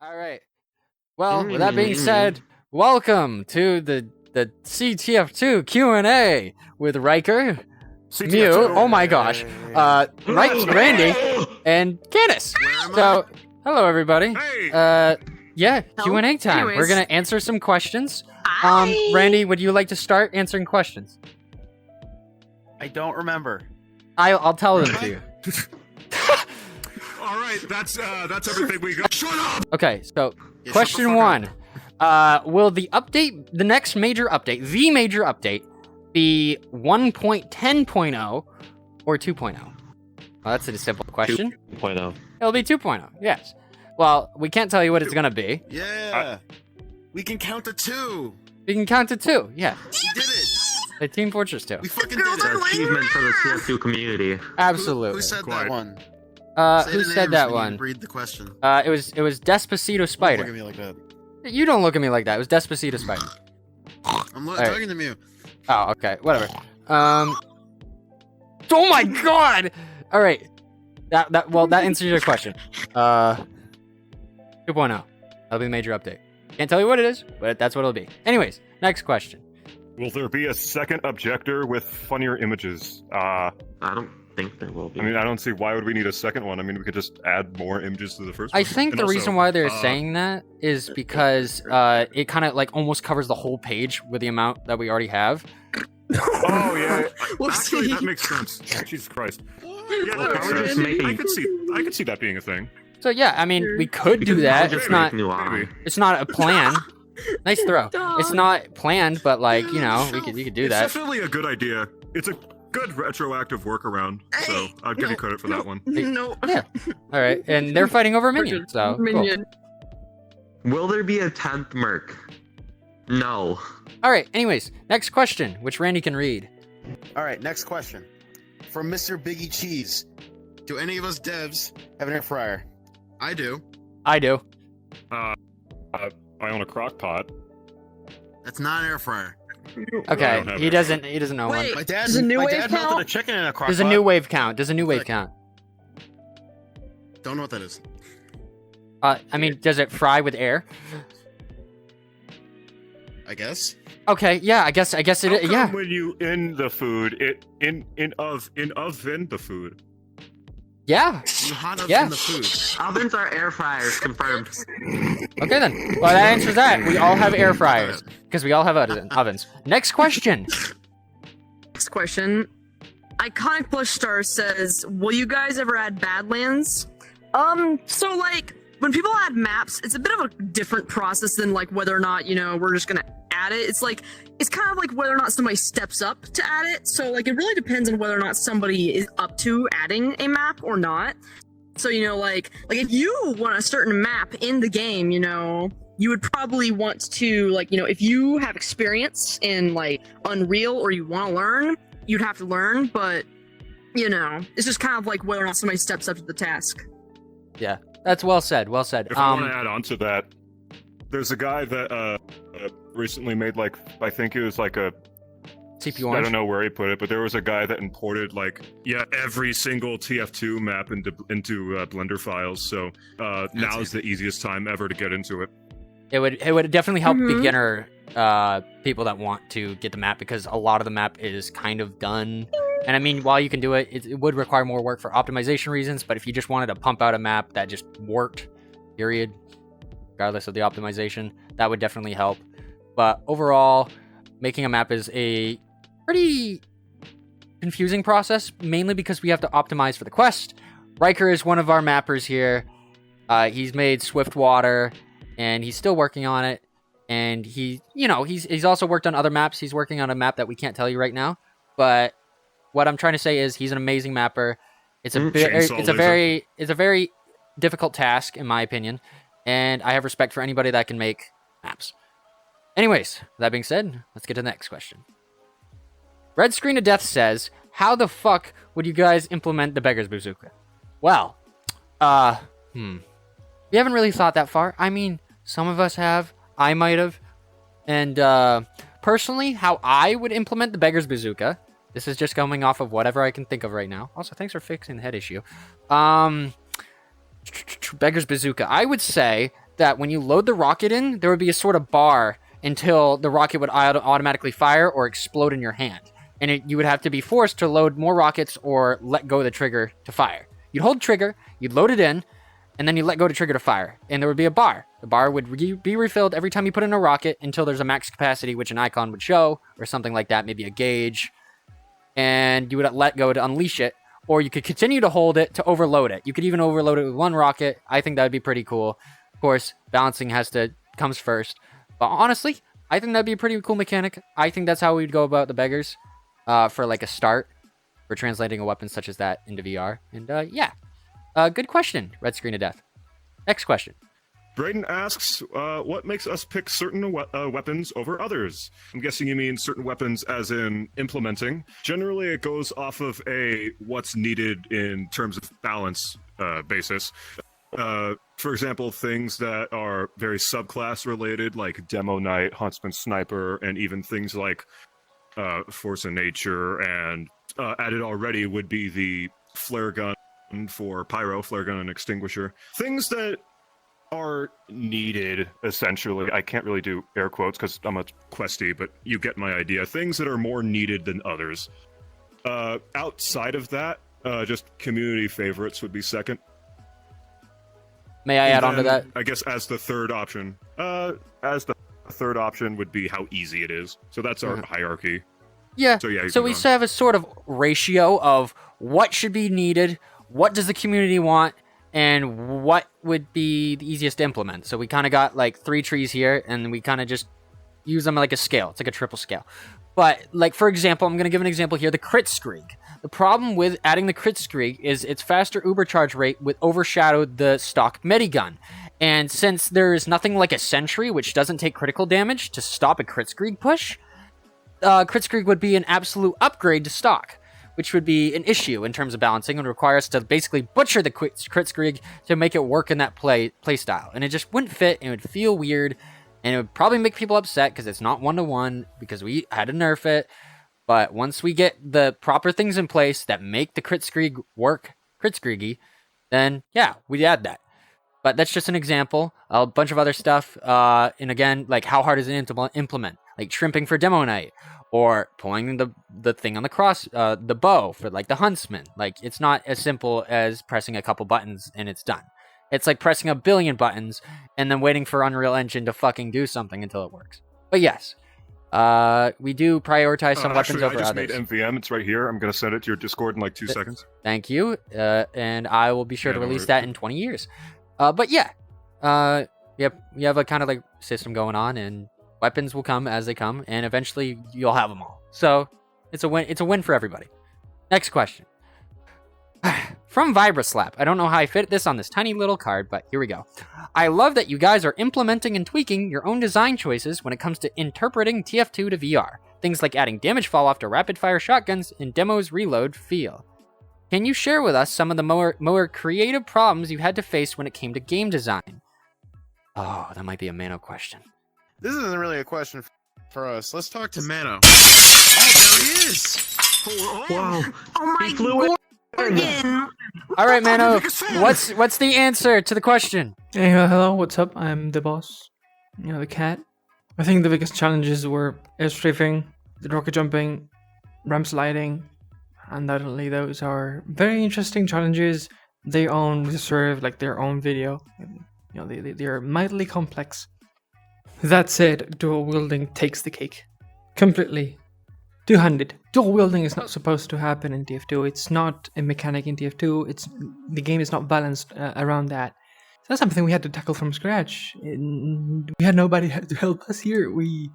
All right. Well, with that being said, welcome to the CTF2 Q&A with Riker, Mew, oh my gosh, Randy, and Candace. So, hello everybody. Hey. Yeah, Q&A time. Anyways. We're gonna answer some questions. Hi. Randy, would you like to start answering questions? I don't remember. I'll tell them to you. All right, that's everything we got. Shut up. Okay, so Yeah, question shut the one. fuck Will the next major update, be 1.10.0 or 2.0? Well, that's a simple question. 2.0. It'll be 2.0, yes. Well, we can't tell you what it's going to be. Yeah. We can count to 2. We can count to 2, yeah. We did it. The Team Fortress 2. We fucking Girls did are it. like- Achievement for the TF2 community. Absolutely. Who said Quiet. that one? Say Who the said names that when you one? Read the question. It was Despacito Don't Spider. look at me like that. You don't look at me like that. It was Despacito Spider. I'm right. talking to you. Oh, okay. Whatever. Oh my god! Alright. That answers your question. 2.0. That'll be the major update. Can't tell you what it is, but that's what it'll be. Anyways, next question. Will there be a second objector with funnier images? I don't think there will be. I mean, I don't see why would we need a second one. I mean, we could just add more images to the first one. I think And the also, reason why they're saying that is because it kind of like almost covers the whole page with the amount that we already have. Oh yeah, Actually, that makes sense. Jesus Christ. Yeah, Well, that I would makes just sense. make a- I could see that being a thing. So yeah, I mean, we could do that. Just It's make not. new eye. maybe. It's not a plan. Nice throw. It's not planned, but like you know, we could do It's that. definitely a good idea. It's a good retroactive workaround, so I'd give you credit for that one. No. Yeah. All right, and they're fighting over minion. So cool. Minion. Will there be a 10th merc? No. All right. Anyways, next question, which Randy can read. All right, next question. From Mr. Biggie Cheese. Do any of us devs? Have an air fryer. I do. I do. I own a crock pot. That's not an air fryer. Okay, he doesn't know one. Wait, My dad, Does a new my wave dad melted count? a chicken in a crock Does a pot. new wave count? Does a new wave count? Don't know what that is. I mean, does it fry with air? I guess. Okay, yeah, I guess How it. come Yeah, when you in the food, in oven the food? yeah. You hot up Yeah. in the food. Ovens are air fryers, confirmed. Okay then. Well, that answers that. We all have air fryers because we all have ovens. Next question. Next question. Iconic Blush Star says, "Will you guys ever add Badlands?" So like when people add maps, it's a bit of a different process than like whether or not we're just gonna add it. It's like it's kind of like whether or not somebody steps up to add it. So like it really depends on whether or not somebody is up to adding a map or not. So like if you want a certain map in the game, you would probably want to if you have experience in like Unreal or you want to learn, you'd have to learn. But it's just kind of like whether or not somebody steps up to the task. Yeah, that's well said. Well said. If I want to add on to that, there's a guy that recently made I think it was like a CPU I orange. don't know where he put it, but there was a guy that imported every single TF2 map into Blender files. So now's the easiest time ever to get into it. It would definitely help Mhm. beginner people that want to get the map because a lot of the map is kind of done. And I mean, while you can do it, it would require more work for optimization reasons. But if you just wanted to pump out a map that just worked, period, regardless of the optimization, that would definitely help. But overall, making a map is a pretty confusing process, mainly because we have to optimize for the quest. Riker is one of our mappers here. He's made Swiftwater, and he's still working on it. And he's also worked on other maps. He's working on a map that we can't tell you right now. But what I'm trying to say is he's an amazing mapper. It's a very difficult task, in my opinion. And I have respect for anybody that can make maps. Anyways, that being said, let's get to the next question. Red Screen of Death says, "How the fuck would you guys implement the Beggars Bazooka?" Well, we haven't really thought that far. I mean, some of us have. I might have. And personally, how I would implement the Beggars Bazooka, this is just coming off of whatever I can think of right now. Also, thanks for fixing the head issue. Beggars Bazooka. I would say that when you load the rocket in, there would be a sort of bar until the rocket would automatically fire or explode in your hand. And you would have to be forced to load more rockets or let go of the trigger to fire. You'd hold trigger, you'd load it in, and then you let go to trigger to fire. And there would be a bar. The bar would be refilled every time you put in a rocket until there's a max capacity, which an icon would show, or something like that, maybe a gauge. And you would let go to unleash it, or you could continue to hold it to overload it. You could even overload it with one rocket. I think that would be pretty cool. Of course, balancing comes first. But honestly, I think that'd be a pretty cool mechanic. I think that's how we'd go about the Beggars for like a start for translating a weapon such as that into VR. And yeah, good question, Red Screen of Death. Next question. Braden asks, what makes us pick certain weapons over others? I'm guessing you mean certain weapons as in implementing. Generally, it goes off of a what's needed in terms of balance basis. For example, things that are very subclass related, like Demoknight, Huntsman Sniper, and even things like Force of Nature, and added already would be the flare gun for pyro, flare gun and extinguisher. Things that are needed, essentially. I can't really do air quotes because I'm a questie, but you get my idea. Things that are more needed than others. Outside of that, just community favorites would be second. May I add on to that? I guess as the third option, would be how easy it is. So that's our hierarchy. Yeah. So we have a sort of ratio of what should be needed, what does the community want, and what would be the easiest to implement. So we kind of got like 3 trees here, and we kind of just use them like a scale. It's like a triple scale. But like, for example, I'm going to give an example here, the crit screeg. The problem with adding the crit screeg is its faster ubercharge rate would overshadow the stock medigun. And since there is nothing like a sentry, which doesn't take critical damage to stop a crit screeg push, crit screeg would be an absolute upgrade to stock, which would be an issue in terms of balancing and require us to basically butcher the crit screeg to make it work in that play style. And it just wouldn't fit, and it would feel weird, and it would probably make people upset because it's not 1-to-1 because we had to nerf it. But once we get the proper things in place that make the crit screeg work, crit screegy, then yeah, we'd add that. But that's just an example. A bunch of other stuff, and again, like how hard is it to implement? Like shrimping for Demoknight, or pulling the thing on the cross, the bow for like the huntsman. Like it's not as simple as pressing a couple buttons and it's done. It's like pressing a billion buttons and then waiting for Unreal Engine to fucking do something until it works. But yes, we do prioritize some weapons over others. I just made MVM. It's right here. I'm going to send it to your Discord in like 2 seconds. Thank you. And I will be sure to release that in 20 years. But yeah, yep, we have a kind of like system going on, and weapons will come as they come, and eventually you'll have them all. So it's a win. It's a win for everybody. Next question. From Vibraslap. I don't know how I fit this on this tiny little card, but here we go. I love that you guys are implementing and tweaking your own design choices when it comes to interpreting TF2 to VR. Things like adding damage fall off to rapid fire shotguns and demos reload feel. Can you share with us some of the more creative problems you had to face when it came to game design? Oh, that might be a Mano question. This isn't really a question for us. Let's talk to Mano. Oh, there he is! Wow. Oh my He flew in. god! All right, Mano, what's the answer to the question? Hey, hello, what's up? I'm the boss. You know, the cat. I think the biggest challenges were air strafing, the rocket jumping, ramp sliding. Undoubtedly, those are very interesting challenges. They deserve like their own video. You know, they are mightily complex. That said, dual wielding takes the cake. Completely. Two-handed. Dual wielding is not supposed to happen in TF2. It's not a mechanic in TF2. The game is not balanced around that. So that's something we had to tackle from scratch. We had nobody to help us here. We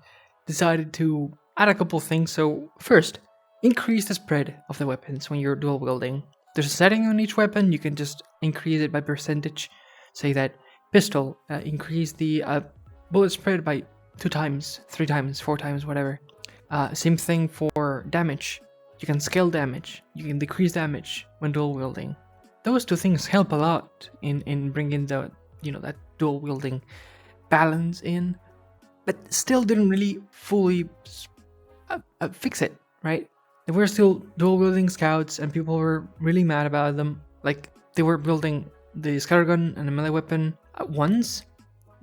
decided to add a couple things. So first, increase the spread of the weapons when you're dual wielding. There's a setting on each weapon. You can just increase it by percentage. Say that pistol, increase the bullet spread by 2 times, 3 times, 4 times, whatever. Same thing for damage. You can scale damage. You can decrease damage when dual wielding. Those 2 things help a lot in bringing the that dual wielding balance in, but still didn't really fully fix it, right? There were still dual wielding scouts, and people were really mad about them. Like they were building the scattergun and a melee weapon at once,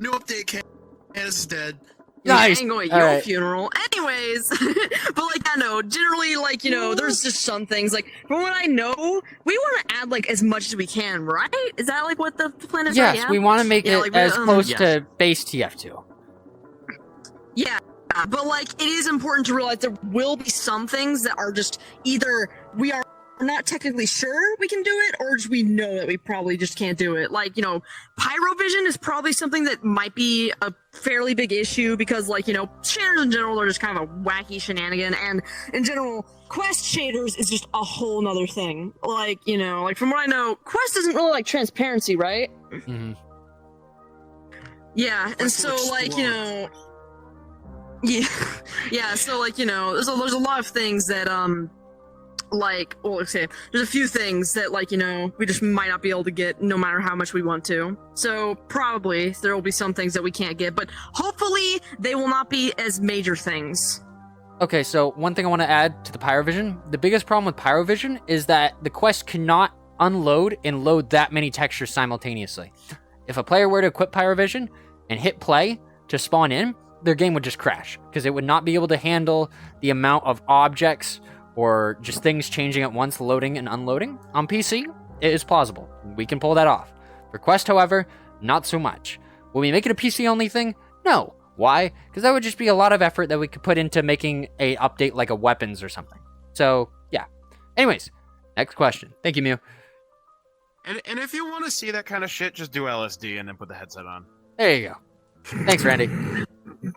New update, Candace is dead. Nice. I ain't going to All your right. funeral. Anyways, but like, I know, generally, like, there's just some things, like, from what I know, we want to add, like, as much as we can, right? Is that, like, what the plan is? Yes, right? Yeah? we want to make Yeah, it like, as close yes. to base TF2. Yeah, but, like, it is important to realize there will be some things that are just either we are not technically sure we can do it, or just we know that we probably just can't do it. Like, pyrovision is probably something that might be a fairly big issue because, like, shaders in general are just kind of a wacky shenanigan, and in general, Quest shaders is just a whole nother thing. Like, like from what I know, Quest isn't really like transparency, right? Mm-hmm. Yeah, and Quest so will like, explode. yeah, so like, there's a lot of things that like, well, okay, there's a few things that, like, we just might not be able to get no matter how much we want to. So probably there will be some things that we can't get, but hopefully they will not be as major things. Okay, so one thing I want to add to the pyrovision. The biggest problem with pyrovision is that the Quest cannot unload and load that many textures simultaneously. If a player were to equip pyrovision and hit play to spawn in, their game would just crash because it would not be able to handle the amount of objects or just things changing at once, loading and unloading. On PC, it is plausible. We can pull that off. For Quest, however, not so much. Will we make it a PC-only thing? No. Why? Because that would just be a lot of effort that we could put into making a update like a weapons or something. So, yeah. Anyways, next question. Thank you, Mew. And if you want to see that kind of shit, just do LSD and then put the headset on. There you go. Thanks, Randy.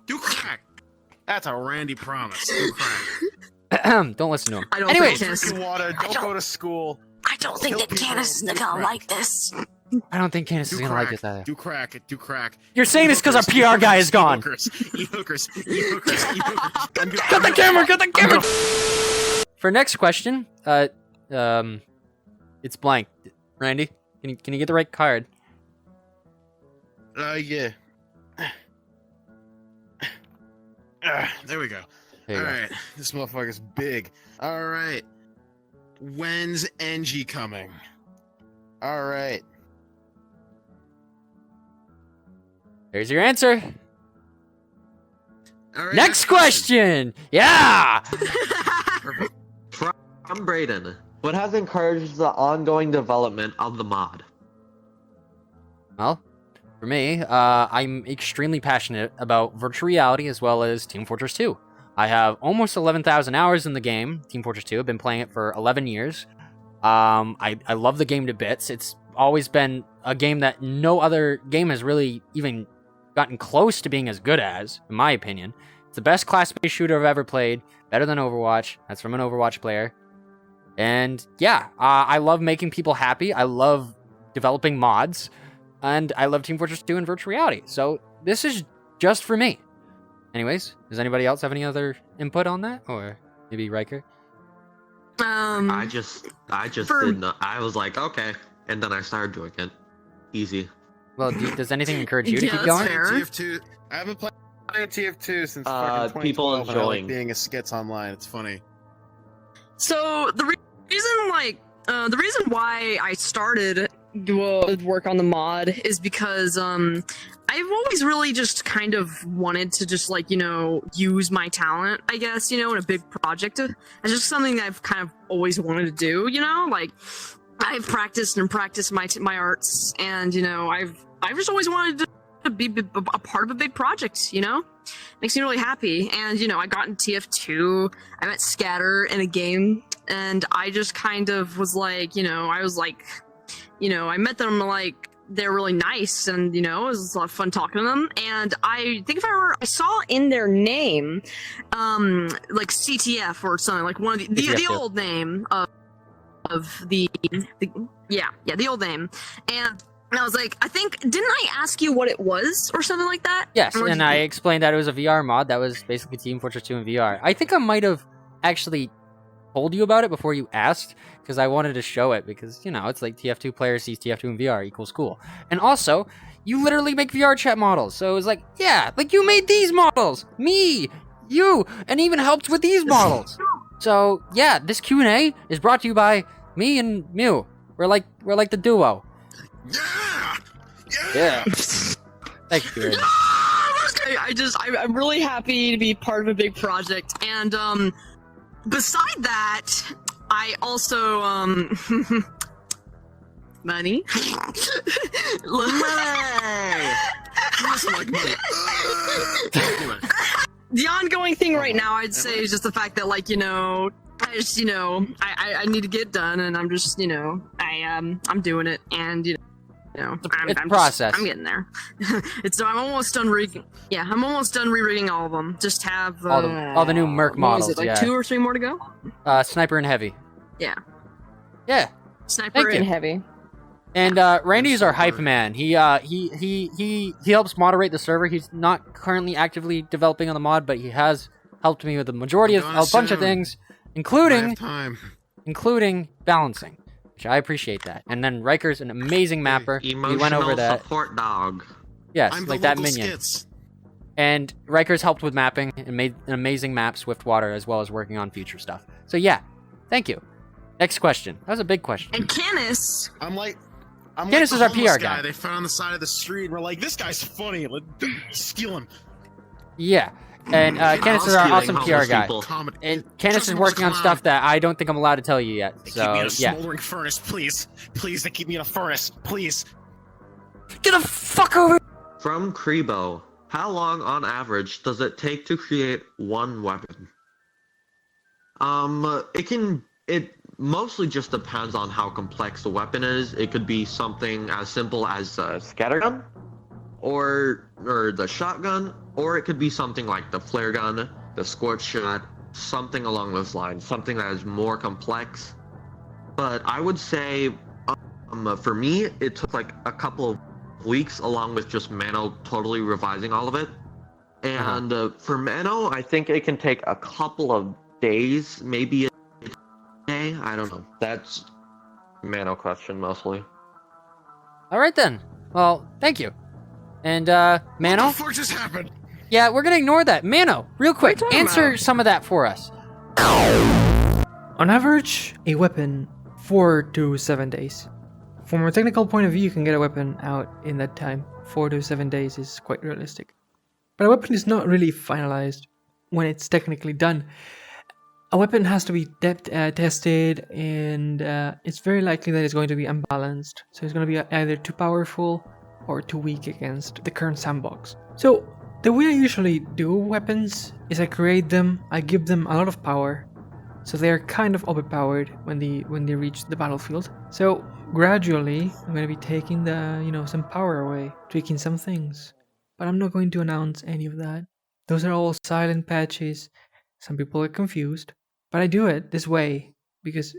Do crack. That's a Randy promise. Do crack. Don't listen to him. I don't Anyways, think Drink your water. Don't go to school. I don't think that Candace is gonna like this. I don't think Candace is Do going to like crack. this either. Do crack. Do crack. You're saying this because our PR guy is gone. E-hookers. E-hookers. E-hookers. Cut the camera! Cut the camera! For next question, it's blank. Randy, can you get the right card? Yeah. There we go. There you go. Alright. This motherfucker's big. Alright. When's NG coming? Alright. There's your answer. All right, Next question! Yeah! From Brayden, what has encouraged the ongoing development of the mod? Well, for me, I'm extremely passionate about virtual reality as well as Team Fortress 2. I have almost 11,000 hours in the game, Team Fortress 2. I've been playing it for 11 years. I love the game to bits. It's always been a game that no other game has really even gotten close to being as good as, in my opinion. It's the best class-based shooter I've ever played, better than Overwatch. That's from an Overwatch player. And yeah, I love making people happy. I love developing mods. And I love Team Fortress 2 and virtual reality. So this is just for me. Anyways, does anybody else have any other input on that? Or maybe Riker? I just didn't know. I was like, okay. And then I started doing it. Easy. Well, does anything encourage you to Yeah, keep that's going? fair. TF2. I haven't played TF2 since fucking people 2012, and I like enjoying. being a skits online. It's funny. So the reason why I started work on the mod is because I've always really just kind of wanted to just use my talent, I guess, in a big project. It's just something that I've kind of always wanted to do, like I've practiced my arts, and I've just always wanted to be a part of a big project, makes me really happy. And I got in TF2, I met Scatter in a game, and I just kind of was like, I met them, like, they're really nice, and it was a lot of fun talking to them. And I think I saw in their name like CTF or something, like one of the old name of the old name. And I was like, didn't I ask you what it was or something like that? Yes, Or and I explained that it was a VR mod that was basically Team Fortress 2 in VR. I think I might have actually told you about it before you asked, because I wanted to show it, because, it's like TF2 player sees TF2 in VR equals cool. And also, you literally make VR chat models, so it was like, yeah, like you made these models! Me! You! And even helped with these models! So, yeah, this Q&A is brought to you by me and Mew. We're like the duo. Yeah! Yeah. Thank you, Randy. Let's go! I'm really happy to be part of a big project, and beside that, I also money. The ongoing thing right now, I'd say, is just the fact that, like, I need to get done, and I'm just, I'm doing it, and It's a process. I'm getting there. I'm almost done I'm almost done re-rigging all of them. Just have all the new merc what models. is it, like 2 or 3 more to go? Sniper and heavy. Yeah. Yeah. Sniper Thank and you. heavy. And Randy's our hype man. He helps moderate the server. He's not currently actively developing on the mod, but he has helped me with the majority of a bunch of things, including balancing, which I appreciate that. And then Riker's an amazing mapper. We went over that. Support dog. Yes, I'm like the that local minion. skits. And Riker's helped with mapping and made an amazing map, Swiftwater, as well as working on future stuff. So yeah, thank you. Next question. That was a big question. And Canis. Dennis is our homeless PR guy. They found on the side of the street. And we're like, this guy's funny. Let's steal him. Yeah. And Canis is our awesome PR guy. Comedy. And Canis Just is a working on clown. stuff that I don't think I'm allowed to tell you yet. They keep me in So a yeah. smoldering furnace, please. Please, they keep me in a furnace, please. Get the fuck over. From Krebo, how long on average does it take to create one weapon? It mostly just depends on how complex the weapon is. It could be something as simple as a scattergun, or the shotgun, or it could be something like the flare gun, the scorch shot, something along those lines, something that is more complex. But I would say, for me, it took like a couple of weeks, along with just Mano totally revising all of it. And for Mano, I think it can take a couple of days, maybe a day. I don't know. That's Mano question mostly. All right then. Well, thank you. And What Mano. the fuck just happened? Yeah, we're gonna ignore that. Mano, real quick, talking answer about? some of that for us. On average, a weapon 4 to 7 days. From a technical point of view, you can get a weapon out in that time. 4 to 7 days is quite realistic. But a weapon is not really finalized when it's technically done. A weapon has to be tested, and it's very likely that it's going to be unbalanced. So it's going to be either too powerful or too weak against the current sandbox. So the way I usually do weapons is I create them, I give them a lot of power, so they're kind of overpowered when they reach the battlefield. So gradually, I'm going to be taking some power away, tweaking some things. But I'm not going to announce any of that. Those are all silent patches. Some people are confused. But I do it this way because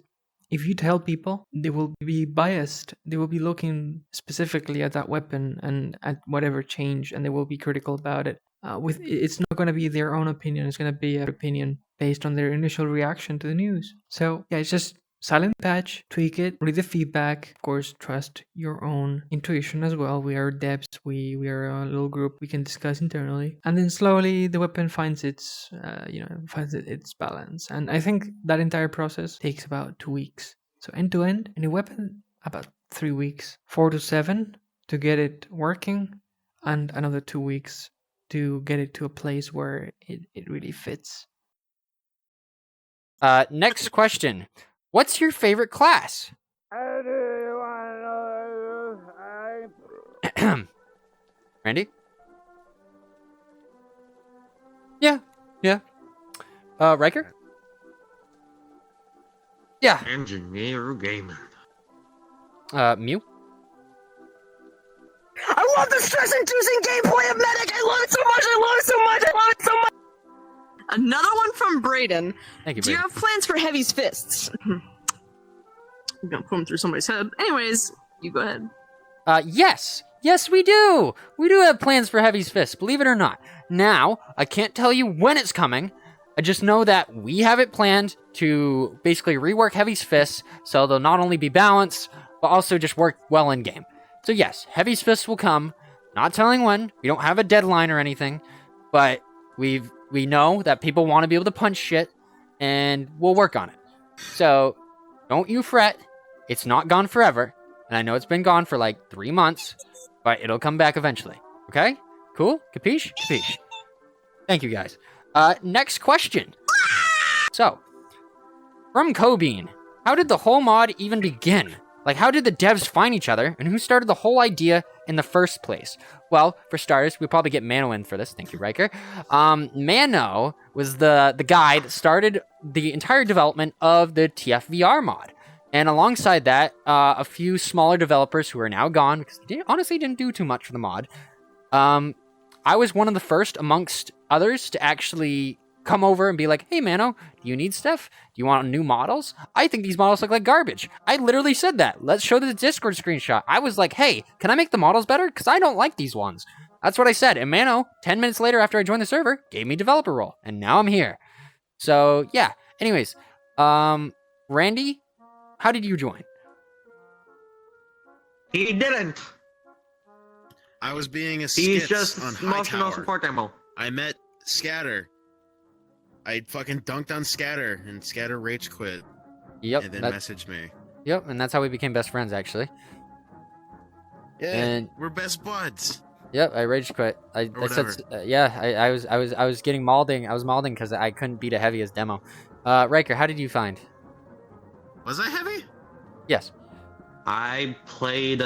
if you tell people, they will be biased. They will be looking specifically at that weapon and at whatever change, and they will be critical about it. It's not going to be their own opinion. It's going to be an opinion based on their initial reaction to the news. So yeah, it's just silent patch, tweak it, read the feedback. Of course, trust your own intuition as well. We are devs. We are a little group. We can discuss internally, and then slowly the weapon finds its balance. And I think that entire process takes about 2 weeks. So end to end, any weapon about 3 weeks, 4 to 7 to get it working, and another 2 weeks to get it to a place where it really fits. Next question. What's your favorite class? Randy? Yeah. Riker? Yeah. Engineer gamer. Mew? I love the stress-inducing gameplay of Medic! I love it so much! I love it so much! I love it so much! Another one from Brayden. Thank you, Do you Brayden. have plans for Heavy's fists? I'm gonna put them through somebody's head. Anyways, you go ahead. Yes. Yes, we do. We do have plans for Heavy's Fist, believe it or not. Now, I can't tell you when it's coming. I just know that we have it planned to basically rework Heavy's Fists so they'll not only be balanced, but also just work well in game. So yes, Heavy's Fists will come. Not telling when. We don't have a deadline or anything, but we know that people want to be able to punch shit, and we'll work on it. So don't you fret. It's not gone forever, and I know it's been gone for like 3 months, but it'll come back eventually. Okay? Cool? Capiche? Capiche. Thank you, guys. Next question. So, from Cobean, how did the whole mod even begin? Like, how did the devs find each other, and who started the whole idea in the first place? Well, for starters, we probably get Mano in for this. Thank you, Riker. Mano was the guy that started the entire development of the TFVR mod. And alongside that, a few smaller developers who are now gone, because they honestly didn't do too much for the mod. I was one of the first amongst others to actually come over and be like, hey, Mano, do you need stuff? Do you want new models? I think these models look like garbage. I literally said that. Let's show the Discord screenshot. I was like, hey, can I make the models better? Because I don't like these ones. That's what I said. And Mano, 10 minutes later after I joined the server, gave me developer role. And now I'm here. So, yeah. Anyways, Randy, how did you join? He didn't. I was being a He's skits just on emotional Hightower. support demo. I met Scatter. I fucking dunked on Scatter, and Scatter rage quit. Yep. And then messaged me. Yep, and that's how we became best friends, actually. Yeah, And- we're best buds. Yep, I rage quit. I said, I was getting mauling. I was mauling because I couldn't beat a heavy as demo. Riker, how did you find? Was I heavy? Yes. I played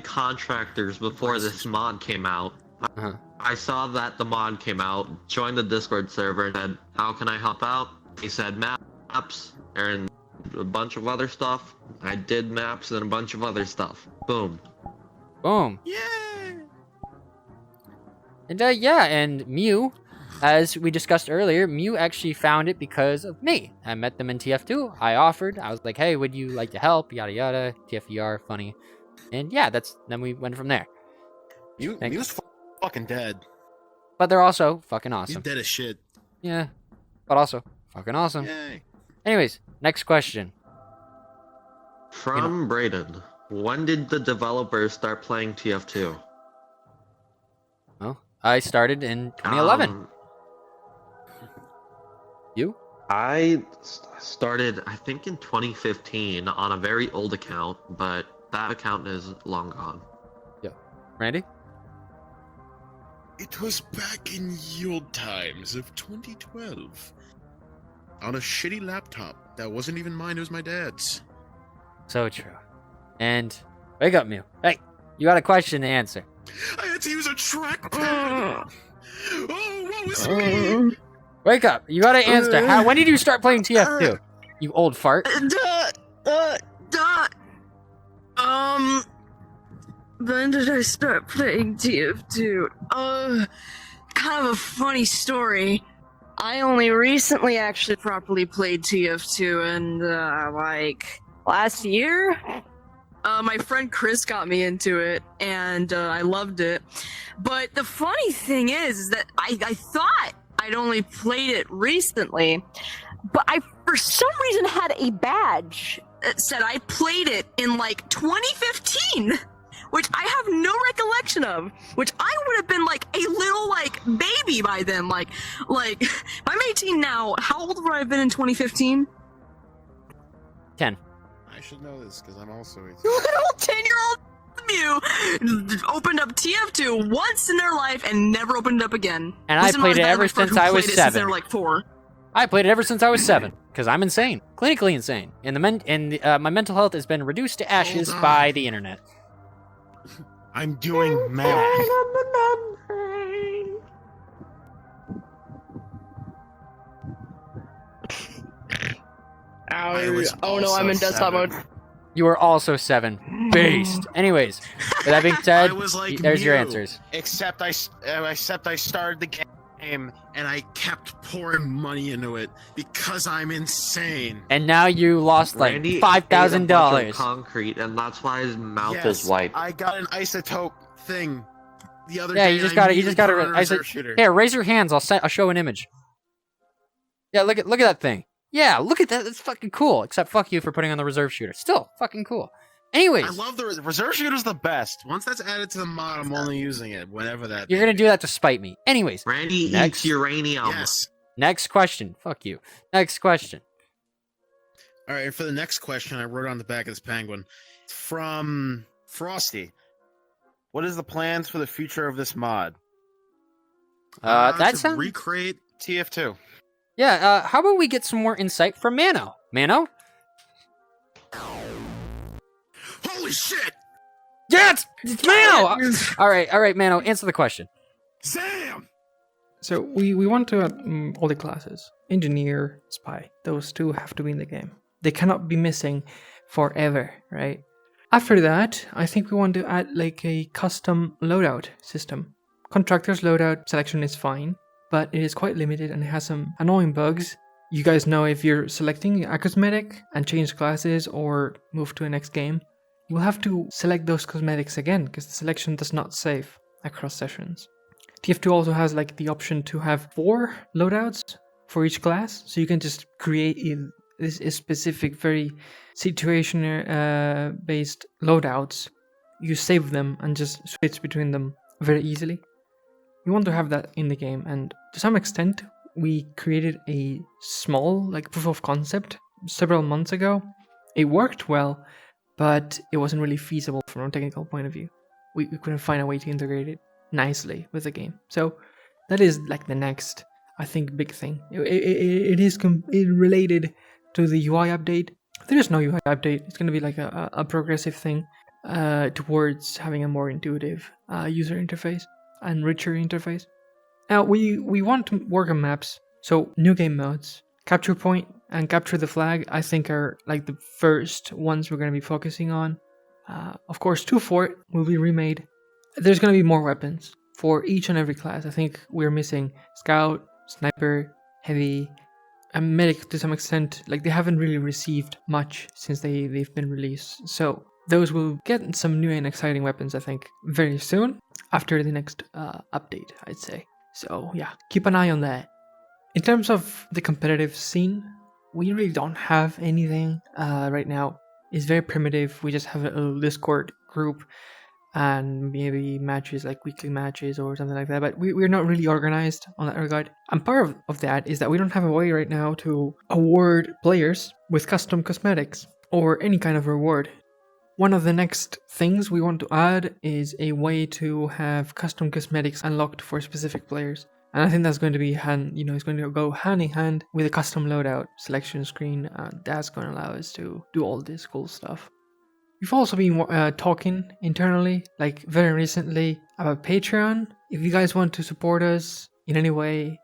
Contractors before this mod came out. Uh-huh. I saw that the mod came out, joined the Discord server, and said, how can I help out? He said maps and a bunch of other stuff. I did maps and a bunch of other stuff. Boom. Boom. Yeah. And yeah, and Mew, as we discussed earlier, Mew actually found it because of me. I met them in TF2. I offered. I was like, hey, would you like to help? Yada yada. TFVR, funny. And yeah, then we went from there. He was fucking dead. But they're also fucking He's awesome. dead as shit. Yeah. But also fucking awesome. Yay. Anyways, next question. From Brayden, when did the developers start playing TF2? Well, I started in 2011. You? I started, I think, in 2015 on a very old account, but that account is long gone. Randy? It was back in ye old times of 2012. On a shitty laptop that wasn't even mine, it was my dad's. So true. And wake up, Mew. Hey, you got a question to answer. I had to use a trackpad. Oh, what was me? Wake up. You got to answer. When did you start playing TF2? You old fart. When did I start playing TF2? Kind of a funny story. I only recently actually properly played TF2, and like last year. My friend Chris got me into it, and I loved it. But the funny thing is that I thought I'd only played it recently, but I for some reason had a badge that said I played it in like 2015. Which I have no recollection of, which I would have been like a little like baby by then. Like I'm 18 now. How old would I have been in 2015? 10. I should know this because I'm also 18. Little 10-year-old Mew opened up TF2 once in their life and never opened it up again. And I played it ever since I was 7. Since they were like 4. I played it ever since I was 7 because I'm insane, clinically insane, and my mental health has been reduced to ashes by the internet. I'm doing math. Oh no, I'm in desktop mode. You are also 7. Based. Anyways, with that being said, I was like there's your Mew, answers. Except I started the game and I kept pouring money into it because I'm insane. And now you lost like Randy ate a bunch of $5,000. concrete, and that's why his mouth Yes, is white. I got an isotope thing the other Yeah, day. you just and got I it. You just immediately got put it on to. a I said, reserve shooter. here, raise your hands. I'll show an image. Yeah, look at that thing. Yeah, look at that. That's fucking cool. Except fuck you for putting on the reserve shooter. Still fucking cool. Anyways, I love the reserve shooter's the best. Once that's added to the mod, I'm only using it whenever that. you're gonna do that to spite me. Anyways, Randy Next. eats uranium. Yes. next question. Fuck you. Next question. All right. For the next question, I wrote on the back of this penguin from Frosty. What is the plans for the future of this mod? That to sounds. recreate. TF2. Yeah. How about we get some more insight from Mano? Mano. Holy shit! Yeah, it's Mano. All right, Mano. Answer the question. Sam! So we want to add all the classes. Engineer, spy. Those two have to be in the game. They cannot be missing forever, right? After that, I think we want to add like a custom loadout system. Contractor's loadout selection is fine, but it is quite limited and it has some annoying bugs. You guys know if you're selecting a cosmetic and change classes or move to the next game, you will have to select those cosmetics again because the selection does not save across sessions. TF2 also has like the option to have 4 loadouts for each class, so you can just create this specific, very situation based loadouts. You save them and just switch between them very easily. We want to have that in the game, and to some extent, we created a small like proof of concept several months ago. It worked well, but it wasn't really feasible from a technical point of view. We couldn't find a way to integrate it nicely with the game. So that is like the next, I think, big thing. It is related to the UI update. There is no UI update. It's going to be like a progressive thing towards having a more intuitive user interface and richer interface. Now we want to work on maps. So new game modes, capture point and capture the flag, I think are like the first ones we're going to be focusing on. Of course, 2 Fort will be remade. There's going to be more weapons for each and every class. I think we're missing Scout, Sniper, Heavy, and Medic to some extent. Like they haven't really received much since they've been released. So those will get some new and exciting weapons, I think, very soon after the next update, I'd say. So yeah, keep an eye on that. In terms of the competitive scene, we really don't have anything right now. It's very primitive. We just have a little Discord group and maybe matches, like weekly matches or something like that. But we're not really organized on that regard. And part of that is that we don't have a way right now to award players with custom cosmetics or any kind of reward. One of the next things we want to add is a way to have custom cosmetics unlocked for specific players. And I think that's going to be it's going to go hand in hand with a custom loadout selection screen. That's going to allow us to do all this cool stuff. We've also been talking internally, like very recently, about Patreon. If you guys want to support us in any way,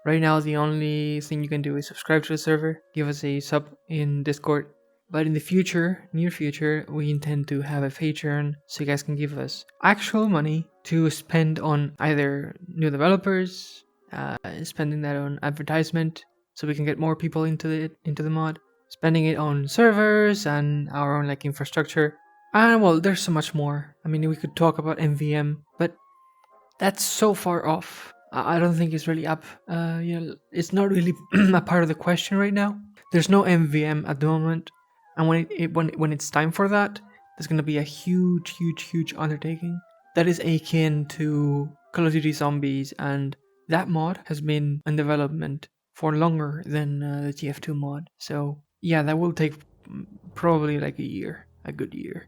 right now the only thing you can do is subscribe to the server, give us a sub in Discord. But in the future, near future, we intend to have a Patreon so you guys can give us actual money to spend on either new developers, spending that on advertisement so we can get more people into the mod, spending it on servers and our own like infrastructure. And well, there's so much more. I mean, we could talk about MVM, but that's so far off. I don't think it's really up. It's not really a part of the question right now. There's no MVM at the moment. And when it's time for that, there's going to be a huge undertaking that is akin to Call of Duty Zombies, and that mod has been in development for longer than the TF2 mod. So yeah, that will take probably like a good year.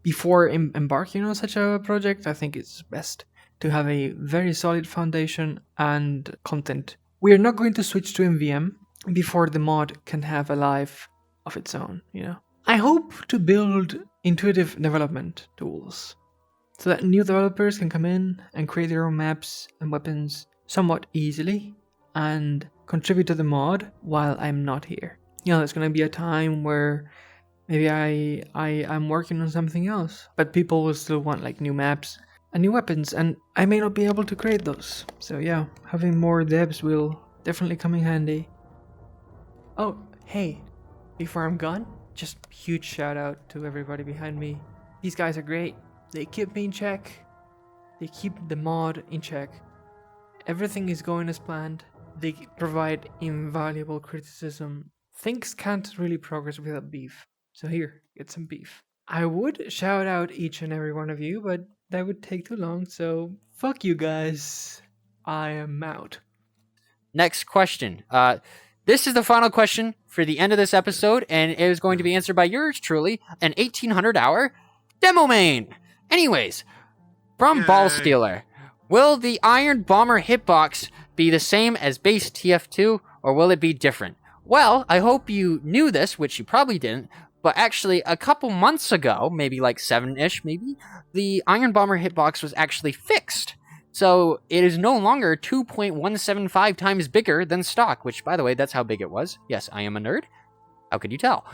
Before embarking on such a project, I think it's best to have a very solid foundation and content. We are not going to switch to MVM before the mod can have a life of its own, I hope to build intuitive development tools so that new developers can come in and create their own maps and weapons somewhat easily and contribute to the mod while I'm not here. There's going to be a time where maybe I'm working on something else, but people will still want like new maps and new weapons, and I may not be able to create those. So yeah, having more devs will definitely come in handy. Oh, hey. Before I'm gone, just huge shout out to everybody behind me. These guys are great. They keep me in check. They keep the mod in check. Everything is going as planned. They provide invaluable criticism. Things can't really progress without beef. So here, get some beef. I would shout out each and every one of you, but that would take too long, so fuck you guys. I am out. Next question. This is the final question for the end of this episode, and it is going to be answered by yours truly, an 1800-hour demo main. Anyways, from Yay. Ball Stealer, Will the Iron Bomber hitbox be the same as base TF2, or will it be different? Well, I hope you knew this, which you probably didn't, but actually a couple months ago, maybe like 7-ish maybe, the Iron Bomber hitbox was actually fixed. So it is no longer 2.175 times bigger than stock, which, by the way, that's how big it was. Yes, I am a nerd. How could you tell?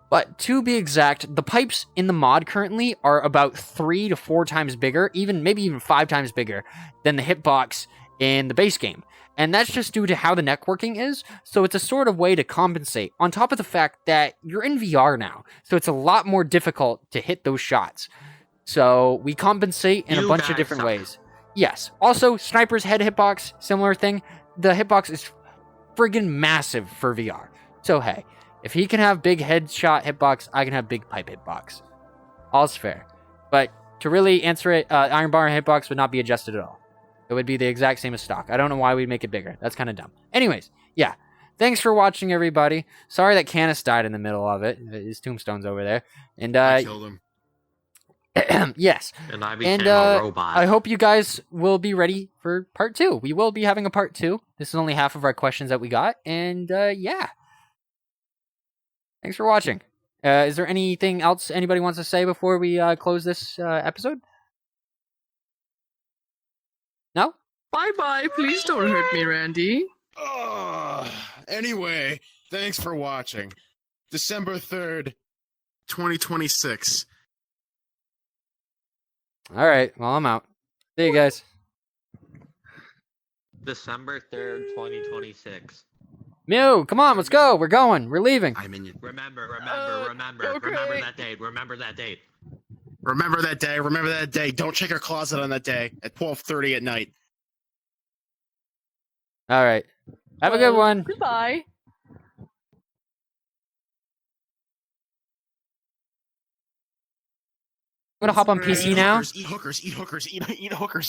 But to be exact, the pipes in the mod currently are about 3 to 4 times bigger, maybe even 5 times bigger than the hitbox in the base game. And that's just due to how the networking is, so it's a sort of way to compensate, on top of the fact that you're in VR now, so it's a lot more difficult to hit those shots. So we compensate in a bunch of different ways. Yes. Also, Sniper's head hitbox, similar thing. The hitbox is friggin' massive for VR. So hey, if he can have big headshot hitbox, I can have big pipe hitbox. All's fair. But to really answer it, Iron Bar hitbox would not be adjusted at all. It would be the exact same as stock. I don't know why we'd make it bigger. That's kind of dumb. Anyways, yeah. Thanks for watching, everybody. Sorry that Canis died in the middle of it. His tombstone's over there. And I killed him. yes. And I became a robot. I hope you guys will be ready for part 2. We will be having a part 2. This is only half of our questions that we got. And yeah. Thanks for watching. Is there anything else anybody wants to say before we close this episode? No? Bye-bye. Please don't hurt me, Randy. Anyway, thanks for watching. December 3rd, 2026. All right. Well, I'm out. See you guys. December 3rd, 2026. Mew, come on, let's go. We're going. We're leaving. I'm in. Remember okay. that date. Remember that date. Remember that day. Remember that day. Don't check your closet on that day at 12:30 at night. All right. Have a good one. Goodbye. I'm gonna hop on PC now. Eat hookers. Eat hookers. Eat hookers.